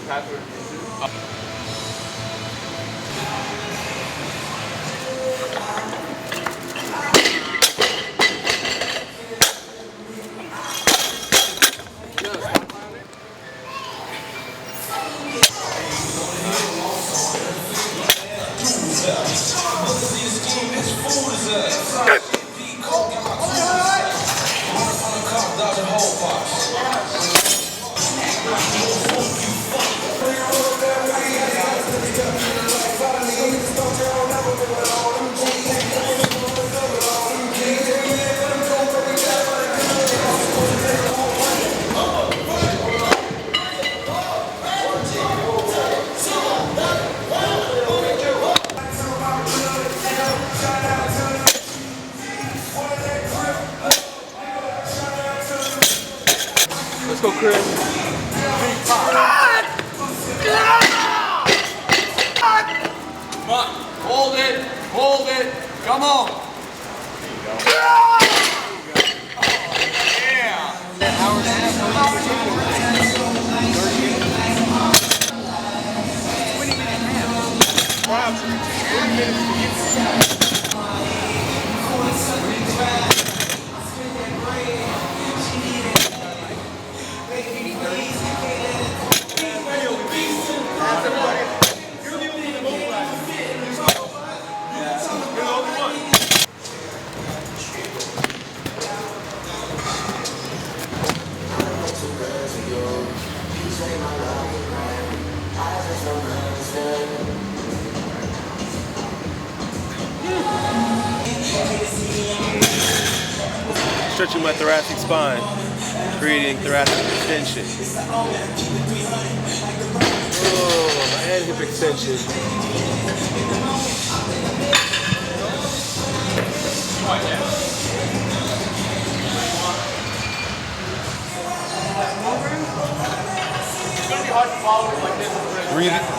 password? Let's go, Chris. Come on, hold it, come on. There you go. Oh, yeah. An hour and a half. 20-minute half. Wow, 30 minutes for you. Stretching my thoracic spine, creating thoracic extension. Oh, and hip extension.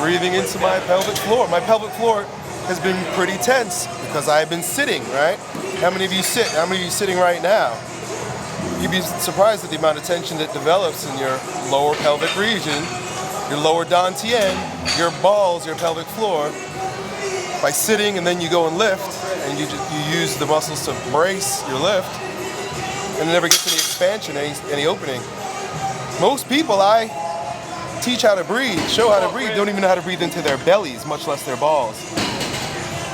Breathing into my pelvic floor. My pelvic floor has been pretty tense because I've been sitting, right? How many of you sit? How many of you sitting right now? You'd be surprised at the amount of tension that develops in your lower pelvic region, your lower dantian, your balls, your pelvic floor. By sitting and then you go and lift, and you use the muscles to brace your lift, and it never gets any expansion, any opening. Most people I teach how to breathe, show how to breathe, don't even know how to breathe into their bellies, much less their balls.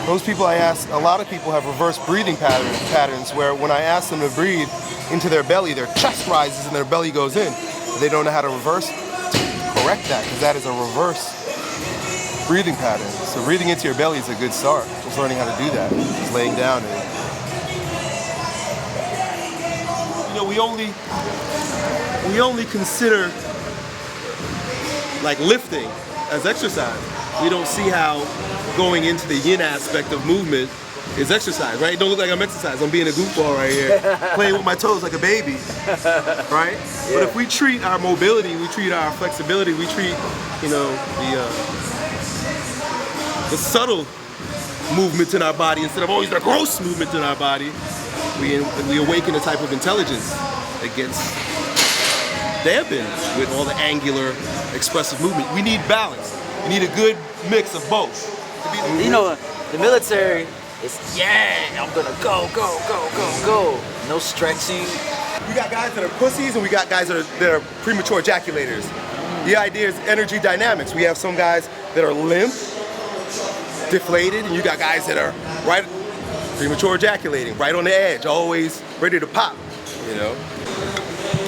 Most people I ask, a lot of people have reverse breathing patterns where when I ask them to breathe into their belly, their chest rises and their belly goes in. They don't know how to correct that, because that is a reverse breathing pattern. So breathing into your belly is a good start. Just learning how to do that, just laying down. And, you know, we only consider like lifting as exercise. We don't see how going into the yin aspect of movement is exercise, right? It don't look like I'm exercising. I'm being a goofball right here, playing with my toes like a baby, right? Yeah. But if we treat our mobility, we treat our flexibility, we treat, you know, the subtle movements in our body instead of always the gross movement in our body, we awaken a type of intelligence that gets dampened with all the angular, expressive movement. We need balance. We need a good mix of both. You know, the military is, yeah, I'm gonna go. No stretching. We got guys that are pussies and we got guys that are premature ejaculators. The idea is energy dynamics. We have some guys that are limp, deflated, and you got guys that are premature ejaculating, right on the edge, always ready to pop, you know.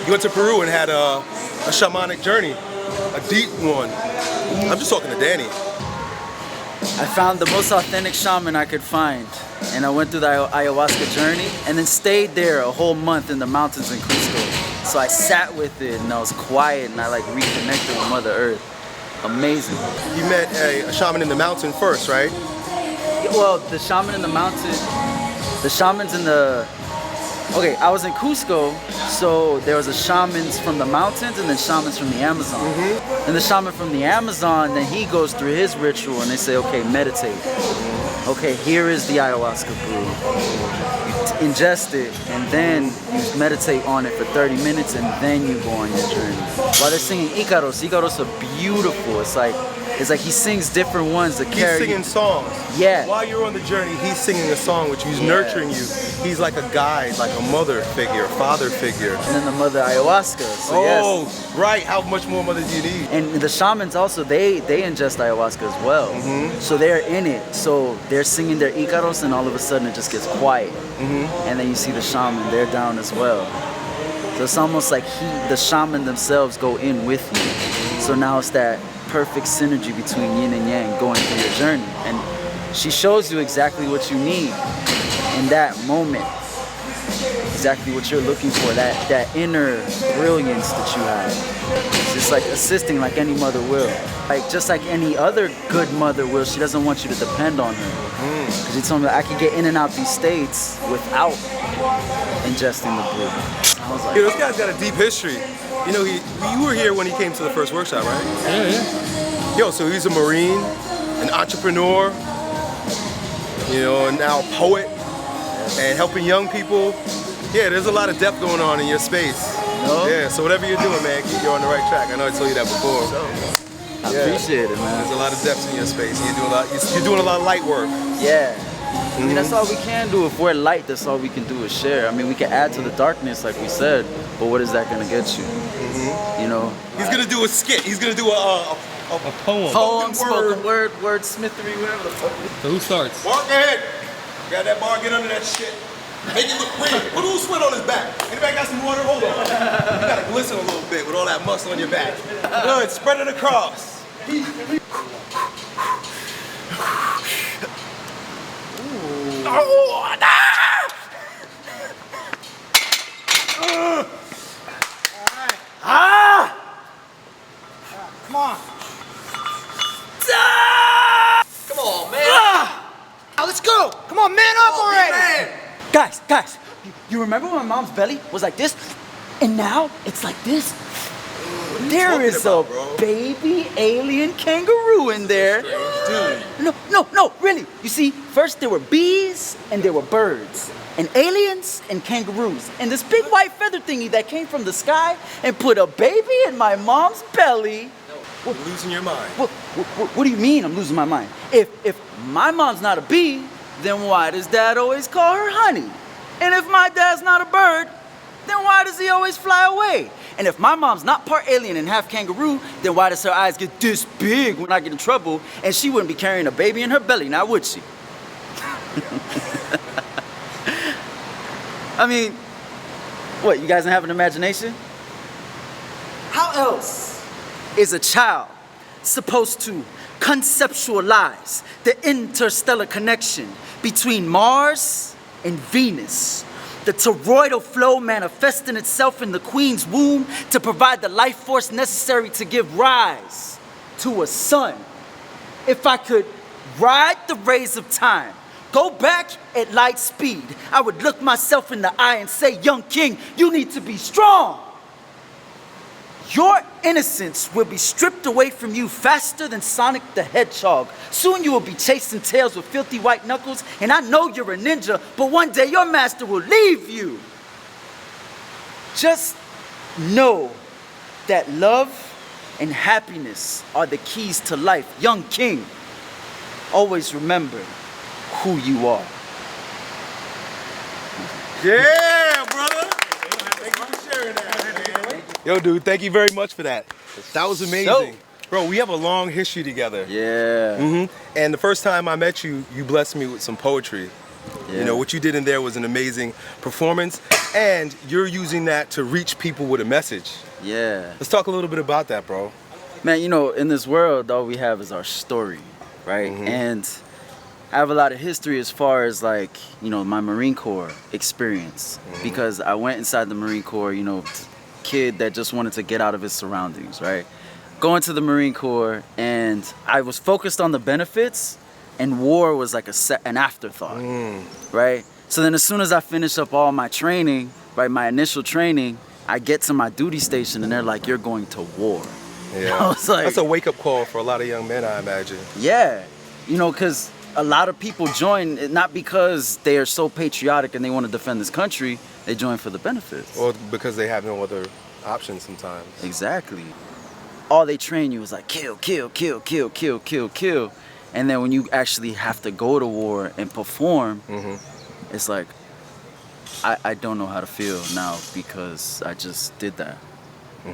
You went to Peru and had a shamanic journey, a deep one. I'm just talking to Danny. I found the most authentic shaman I could find, and I went through the ayahuasca journey and then stayed there a whole month in the mountains in Cusco. So I sat with it and I was quiet and I like reconnected with Mother Earth. Amazing. You met a shaman in the mountain first, right? Well, the shaman in the mountain, the shamans in the, okay, I was in Cusco, so there was a shamans from the mountains and then shamans from the Amazon. Mm-hmm. And the shaman from the Amazon, then he goes through his ritual and they say, okay, meditate. Okay, here is the ayahuasca brew. ingest it, and then you meditate on it for 30 minutes, and then you go on your journey. While they're singing Icaros are beautiful. It's like he sings different ones that carry. He's singing songs. Yeah. While you're on the journey, he's singing a song which he's nurturing you. He's like a guide, like a mother figure, father figure. And then the mother ayahuasca. So yes. Right. How much more mother do you need? And the shamans also, they ingest ayahuasca as well. So they're in it. So they're singing their Icaros, and all of a sudden it just gets quiet. And then you see the shaman, they're down as well. So it's almost like the shaman themselves go in with you. So now it's that perfect synergy between yin and yang going through your journey. And she shows you exactly what you need in that moment. Exactly what you're looking for, that inner brilliance that you have. It's just like assisting like any mother will. Like just like any other good mother will, she doesn't want you to depend on her. Because she told me that I could get in and out these states without ingesting the brew. I was like, this guy's got a deep history. You know, you were here when he came to the first workshop, right? Yeah. Yo, so he's a Marine, an entrepreneur, you know, and now a poet, and helping young people. Yeah, there's a lot of depth going on in your space. Yeah, so whatever you're doing, man, you're on the right track. I know I told you that before. I appreciate it, man. There's a lot of depth in your space. You're doing a lot of light work. Yeah. I mean, that's all we can do. If we're light, that's all we can do is share. I mean, we can add to the darkness, like we said, but what is that going to get you? You know? He's going to do a skit. He's going to do a poem. Spoken word, wordsmithery, whatever the fuck. So who starts? Walk ahead. Grab that bar, get under that shit. Make it look real. Put a little sweat on his back. Anybody got some water? Hold on. You got to glisten a little bit with all that muscle on your back. Good. Spread it across. Come on. Come on, man. Now let's go. Come on, man up already. Man. Guys, you remember when my mom's belly was like this? And now it's like this? There is a baby alien kangaroo in there. Dude. No, really. You see, first there were bees and there were birds. And aliens and kangaroos. And this big white feather thingy that came from the sky and put a baby in my mom's belly. You're losing your mind. What do you mean I'm losing my mind? If my mom's not a bee, then why does dad always call her honey? And if my dad's not a bird, then why does he always fly away? And if my mom's not part alien and half kangaroo, then why does her eyes get this big when I get in trouble and she wouldn't be carrying a baby in her belly, now would she? I mean, what, you guys don't have an imagination? How else is a child supposed to conceptualize the interstellar connection between Mars and Venus? The toroidal flow manifesting itself in the queen's womb to provide the life force necessary to give rise to a sun. If I could ride the rays of time, go back at light speed, I would look myself in the eye and say, young king, you need to be strong. Your innocence will be stripped away from you faster than Sonic the Hedgehog. Soon you will be chasing tails with filthy white knuckles, and I know you're a ninja, but one day your master will leave you. Just know that love and happiness are the keys to life. Young king, always remember who you are. Yeah, brother. Thank you for sharing that. Yo, dude, thank you very much for that. That was amazing. Bro, we have a long history together. Yeah. And the first time I met you, you blessed me with some poetry. You know, what you did in there was an amazing performance, and you're using that to reach people with a message. Yeah. Let's talk a little bit about that, bro. Man, you know, in this world, all we have is our story, right? And I have a lot of history as far as, like, you know, my Marine Corps experience. Because I went inside the Marine Corps, you know, kid that just wanted to get out of his surroundings, right? Going to the Marine Corps, and I was focused on the benefits, and war was like an afterthought, right? So then as soon as I finish up all my training, right, my initial training, I get to my duty station, and they're like, you're going to war. Yeah. I was like, that's a wake-up call for a lot of young men, I imagine. Yeah, you know, because a lot of people join not because they are so patriotic and they want to defend this country. They join for the benefits. Or because they have no other options sometimes. Exactly. All they train you is like kill, kill, kill, kill, kill, kill, kill. And then when you actually have to go to war and perform, it's like, I don't know how to feel now because I just did that,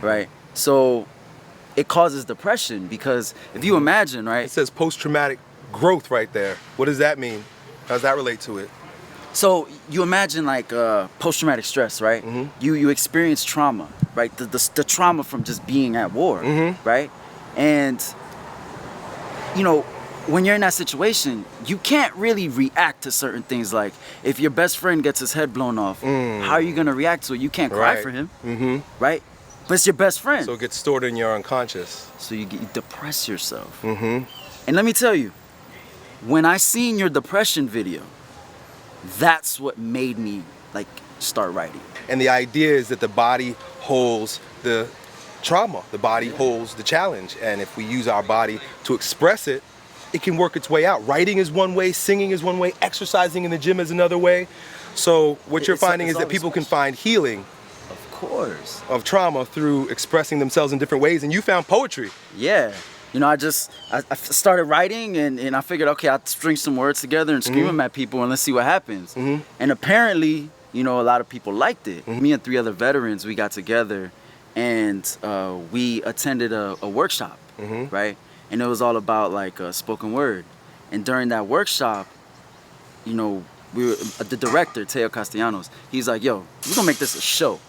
right? So it causes depression because if you imagine, right? It says post-traumatic growth right there. What does that mean? How does that relate to it? So you imagine like post-traumatic stress, right? You experience trauma, right? The trauma from just being at war, right? And, you know, when you're in that situation, you can't really react to certain things. Like if your best friend gets his head blown off, how are you gonna react to it? You can't cry for him, right? But it's your best friend. So it gets stored in your unconscious. So you depress yourself. And let me tell you, when I seen your depression video, that's what made me like start writing. And the idea is that the body holds the trauma, the body holds the challenge. And if we use our body to express it, it can work its way out. Writing is one way, singing is one way, exercising in the gym is another way. So what you're finding is that people can find healing, of course, of trauma through expressing themselves in different ways. And you found poetry. Yeah. You know, I started writing and I figured, okay, I'll string some words together and scream them at people and let's see what happens. And apparently, you know, a lot of people liked it. Me and 3 other veterans, we got together and we attended a workshop, right? And it was all about like spoken word. And during that workshop, you know, the director, Teo Castellanos, he's like, yo, we're gonna make this a show.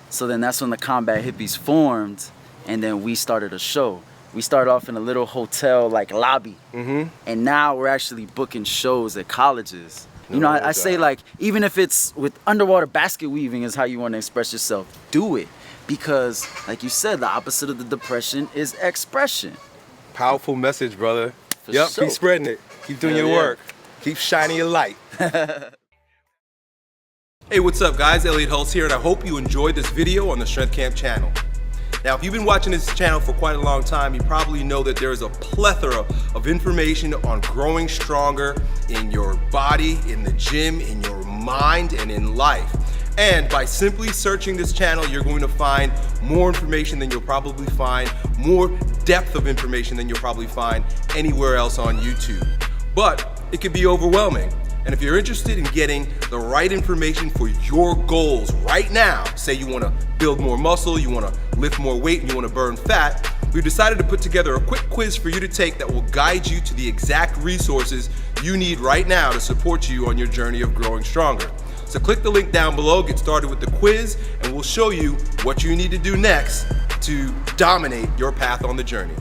So then that's when the Combat Hippies formed and then we started a show. We started off in a little hotel like lobby. And now we're actually booking shows at colleges. You know, I say like, even if it's with underwater basket weaving is how you want to express yourself, do it. Because like you said, the opposite of the depression is expression. Powerful message, brother. For Yep, sure. keep spreading it. Keep doing your work. Keep shining your light. Hey, what's up guys? Elliott Hulse here, and I hope you enjoyed this video on the Strength Camp channel. Now, if you've been watching this channel for quite a long time, you probably know that there is a plethora of information on growing stronger in your body, in the gym, in your mind, and in life. And by simply searching this channel, you're going to find more information than you'll probably find, more depth of information than you'll probably find anywhere else on YouTube. But it could be overwhelming. And if you're interested in getting the right information for your goals right now, say you want to build more muscle, you want to lift more weight, and you want to burn fat, we've decided to put together a quick quiz for you to take that will guide you to the exact resources you need right now to support you on your journey of growing stronger. So click the link down below, get started with the quiz, and we'll show you what you need to do next to dominate your path on the journey.